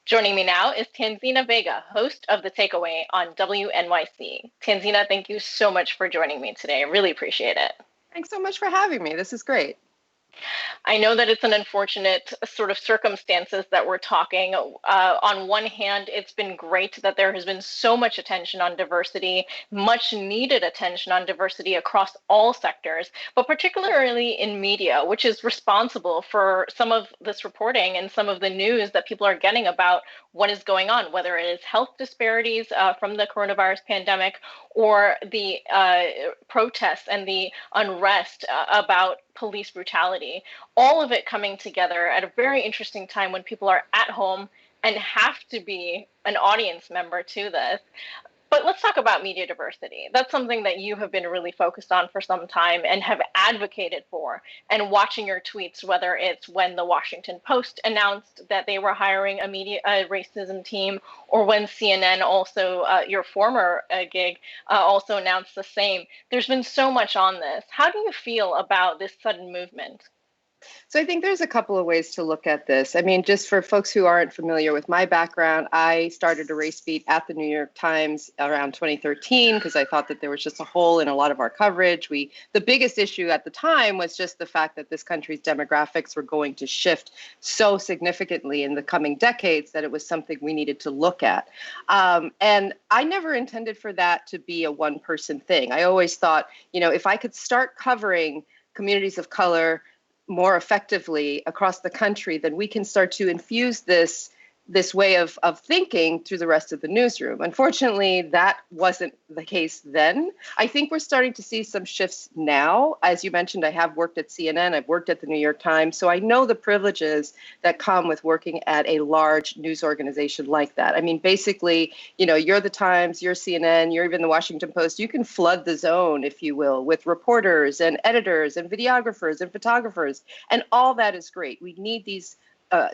Joining me now is Tanzina Vega, host of The Takeaway on WNYC. Tanzina, thank you so much for joining me today. I really appreciate it. Thanks so much for having me. This is great. I know that it's an unfortunate sort of circumstances that we're talking. On one hand, it's been great that there has been so much attention on diversity, much needed attention on diversity across all sectors, but particularly in media, which is responsible for some of this reporting and some of the news that people are getting about what is going on, whether it is health disparities from the coronavirus pandemic or the protests and the unrest about police brutality, all of it coming together at a very interesting time when people are at home and have to be an audience member to this. But let's talk about media diversity. That's something that you have been really focused on for some time and have advocated for. And watching your tweets, whether it's when the Washington Post announced that they were hiring a racism team, or when CNN also, your former gig, also announced the same. There's been so much on this. How do you feel about this sudden movement? So I think there's a couple of ways to look at this. I mean, just for folks who aren't familiar with my background, I started a race beat at the New York Times around 2013 because I thought that there was just a hole in a lot of our coverage. The biggest issue at the time was just the fact that this country's demographics were going to shift so significantly in the coming decades that it was something we needed to look at. And I never intended for that to be a one-person thing. I always thought, if I could start covering communities of color more effectively across the country, then we can start to infuse this way of thinking through the rest of the newsroom. Unfortunately, that wasn't the case then. I think we're starting to see some shifts now. As you mentioned, I have worked at CNN, I've worked at the New York Times, so I know the privileges that come with working at a large news organization like that. I mean, basically, you're the Times, you're CNN, you're even the Washington Post. You can flood the zone, if you will, with reporters and editors and videographers and photographers, and all that is great. We need these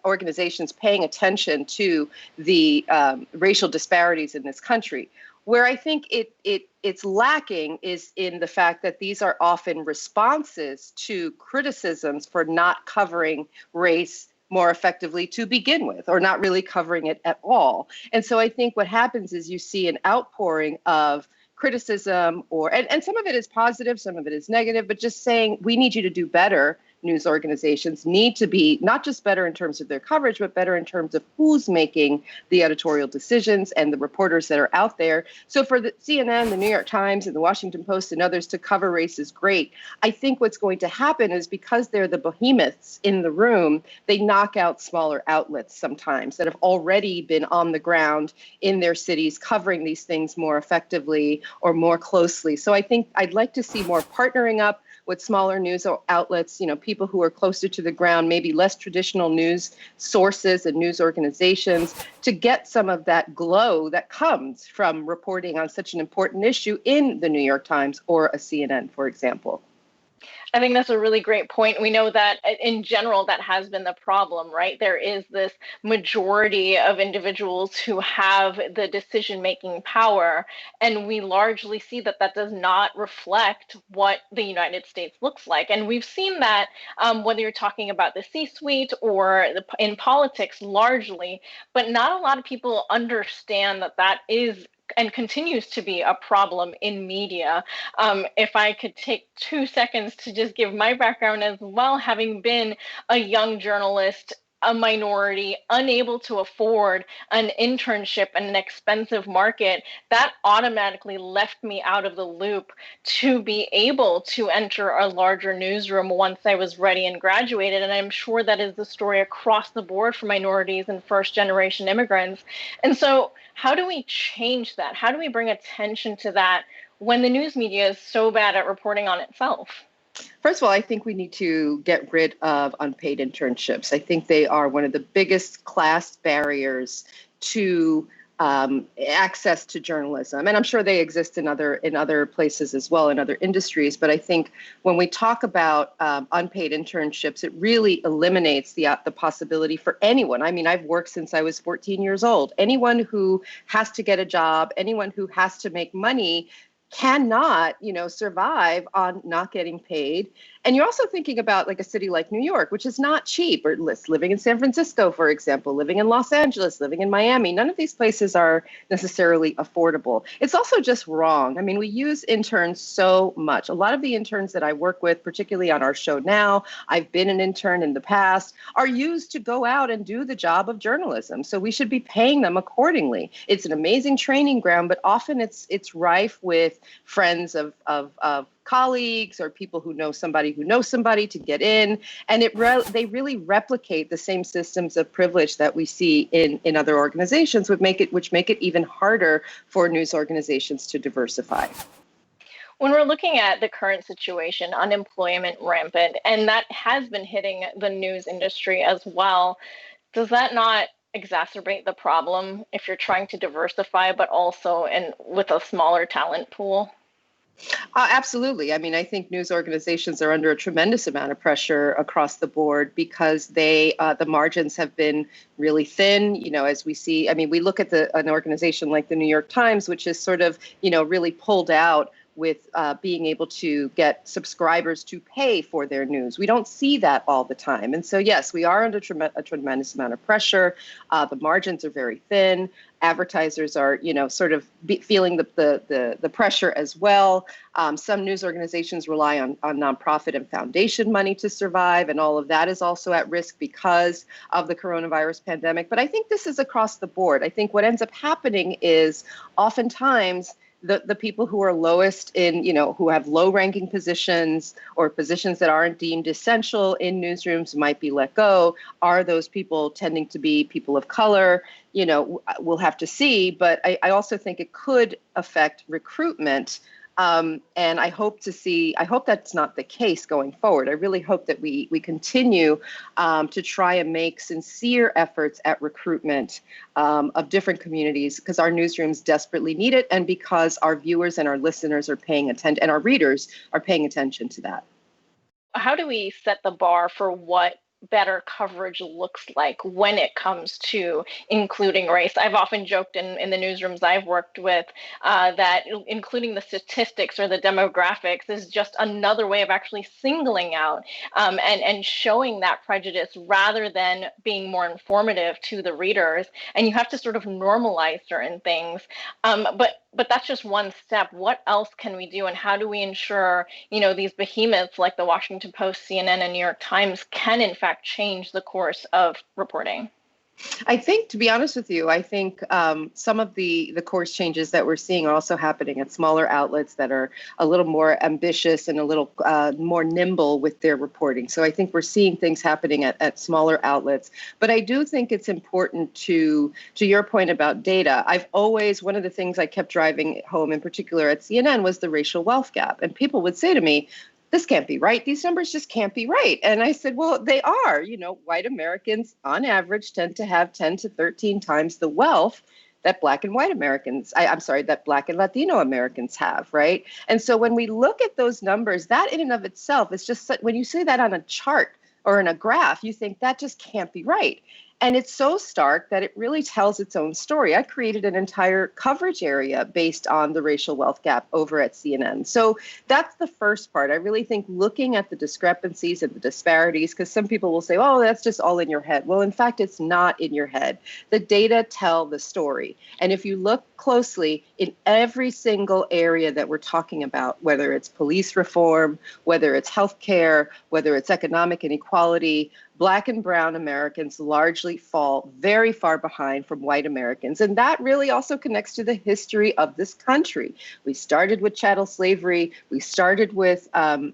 organizations paying attention to the racial disparities in this country. Where I think it's lacking is in the fact that these are often responses to criticisms for not covering race more effectively to begin with, or not really covering it at all. And so I think what happens is you see an outpouring of criticism, and some of it is positive, some of it is negative, but just saying we need you to do better. News organizations need to be not just better in terms of their coverage, but better in terms of who's making the editorial decisions and the reporters that are out there. So for the CNN, the New York Times, and the Washington Post and others to cover race is great. I think what's going to happen is because they're the behemoths in the room, they knock out smaller outlets sometimes that have already been on the ground in their cities covering these things more effectively or more closely. So I think I'd like to see more partnering up with smaller news outlets, people who are closer to the ground, maybe less traditional news sources and news organizations, to get some of that glow that comes from reporting on such an important issue in the New York Times or a CNN, for example. I think that's a really great point. We know that in general, that has been the problem, right? There is this majority of individuals who have the decision-making power, and we largely see that that does not reflect what the United States looks like. And we've seen that whether you're talking about the C-suite or in politics largely, but not a lot of people understand that that is and continues to be a problem in media. If I could take 2 seconds to just give my background as well, having been a young journalist, a minority, unable to afford an internship in an expensive market, that automatically left me out of the loop to be able to enter a larger newsroom once I was ready and graduated. And I'm sure that is the story across the board for minorities and first-generation immigrants. And so how do we change that? How do we bring attention to that when the news media is so bad at reporting on itself? First of all, I think we need to get rid of unpaid internships. I think they are one of the biggest class barriers to access to journalism. And I'm sure they exist in other places as well, in other industries. But I think when we talk about unpaid internships, it really eliminates the possibility for anyone. I mean, I've worked since I was 14 years old. Anyone who has to get a job, anyone who has to make money cannot, survive on not getting paid. And you're also thinking about like a city like New York, which is not cheap, or living in San Francisco, for example, living in Los Angeles, living in Miami. None of these places are necessarily affordable. It's also just wrong. I mean, we use interns so much. A lot of the interns that I work with, particularly on our show now, I've been an intern in the past, are used to go out and do the job of journalism. So we should be paying them accordingly. It's an amazing training ground, but often it's rife with friends of colleagues or people who know somebody to get in, and they really replicate the same systems of privilege that we see in other organizations, which make it even harder for news organizations to diversify. When we're looking at the current situation, unemployment rampant, and that has been hitting the news industry as well, does that not exacerbate the problem if you're trying to diversify, but also with a smaller talent pool? Absolutely. I mean, I think news organizations are under a tremendous amount of pressure across the board because the margins have been really thin. You know, as we see, I mean, we look at an organization like the New York Times, which is sort of, really pulled out with being able to get subscribers to pay for their news. We don't see that all the time. And so, yes, we are under a tremendous amount of pressure. The margins are very thin. Advertisers are, sort of feeling the pressure as well. Some news organizations rely on nonprofit and foundation money to survive, and all of that is also at risk because of the coronavirus pandemic. But I think this is across the board. I think what ends up happening is oftentimes the people who are lowest in, who have low ranking positions or positions that aren't deemed essential in newsrooms might be let go. Are those people tending to be people of color? We'll have to see. But I also think it could affect recruitment. And I hope that's not the case going forward. I really hope that we continue to try and make sincere efforts at recruitment of different communities, because our newsrooms desperately need it, and because our viewers and our listeners are paying attention, and our readers are paying attention to that. How do we set the bar for what better coverage looks like when it comes to including race? I've often joked in the newsrooms I've worked with that including the statistics or the demographics is just another way of actually singling out and showing that prejudice rather than being more informative to the readers. And you have to sort of normalize certain things. But that's just one step. What else can we do? And how do we ensure, these behemoths like the Washington Post, CNN, and New York Times can in fact change the course of reporting? I think, to be honest with you, I think some of the course changes that we're seeing are also happening at smaller outlets that are a little more ambitious and a little more nimble with their reporting. So I think we're seeing things happening at smaller outlets. But I do think it's important to your point about data. One of the things I kept driving home, in particular at CNN, was the racial wealth gap. And people would say to me, this can't be right. These numbers just can't be right. And I said, well, they are. White Americans on average tend to have 10 to 13 times the wealth that Black and Latino Americans have, right? And so when we look at those numbers, that in and of itself is just, when you see that on a chart or in a graph, you think that just can't be right. And it's so stark that it really tells its own story. I created an entire coverage area based on the racial wealth gap over at CNN. So that's the first part. I really think looking at the discrepancies and the disparities, because some people will say, oh, that's just all in your head. Well, in fact, it's not in your head. The data tell the story. And if you look closely in every single area that we're talking about, whether it's police reform, whether it's healthcare, whether it's economic inequality, Black and brown Americans largely fall very far behind from white Americans. And that really also connects to the history of this country. We started with chattel slavery. We started with how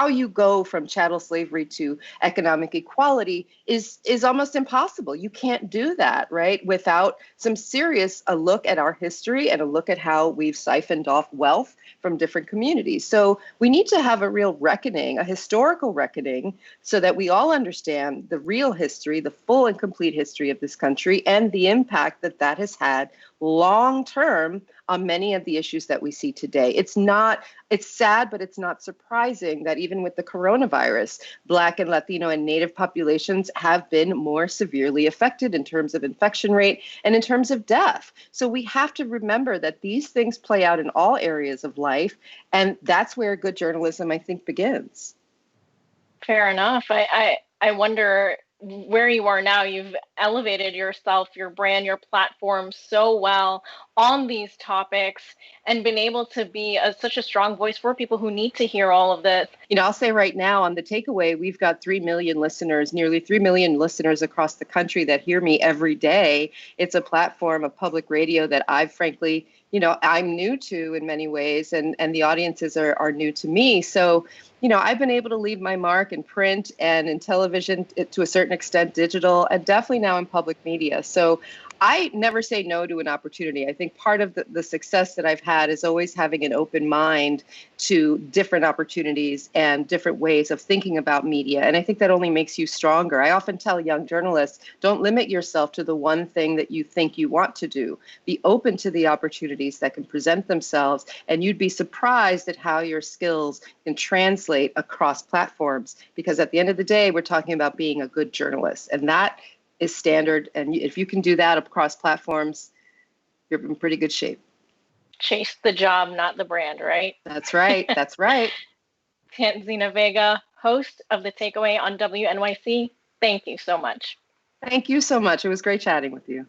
you go from chattel slavery to economic equality is almost impossible. You can't do that, right, without some serious look at our history and a look at how we've siphoned off wealth from different communities. So we need to have a real reckoning, a historical reckoning, reckoning so that we all understand the real history, the full and complete history of this country, and the impact that that has had long term on many of the issues that we see today. It's sad, but it's not surprising that even with the coronavirus, Black and Latino and Native populations have been more severely affected in terms of infection rate and in terms of death. So we have to remember that these things play out in all areas of life, and that's where good journalism, I think, begins. Fair enough. I wonder where you are now. You've elevated yourself, your brand, your platform so well on these topics and been able to be such a strong voice for people who need to hear all of this. I'll say right now on the takeaway, we've got 3 million listeners, nearly 3 million listeners across the country that hear me every day. It's a platform of public radio that I've frankly, I'm new to in many ways, and the audiences are new to me. So, I've been able to leave my mark in print and in television, to a certain extent, digital, and definitely now in public media. So I never say no to an opportunity. I think part of the success that I've had is always having an open mind to different opportunities and different ways of thinking about media. And I think that only makes you stronger. I often tell young journalists, don't limit yourself to the one thing that you think you want to do. Be open to the opportunities that can present themselves, and you'd be surprised at how your skills can translate across platforms. Because at the end of the day, we're talking about being a good journalist, and that is standard. And if you can do that across platforms, you're in pretty good shape. Chase the job, not the brand, right? That's right. That's right. Tanzina Vega, host of The Takeaway on WNYC. Thank you so much. Thank you so much. It was great chatting with you.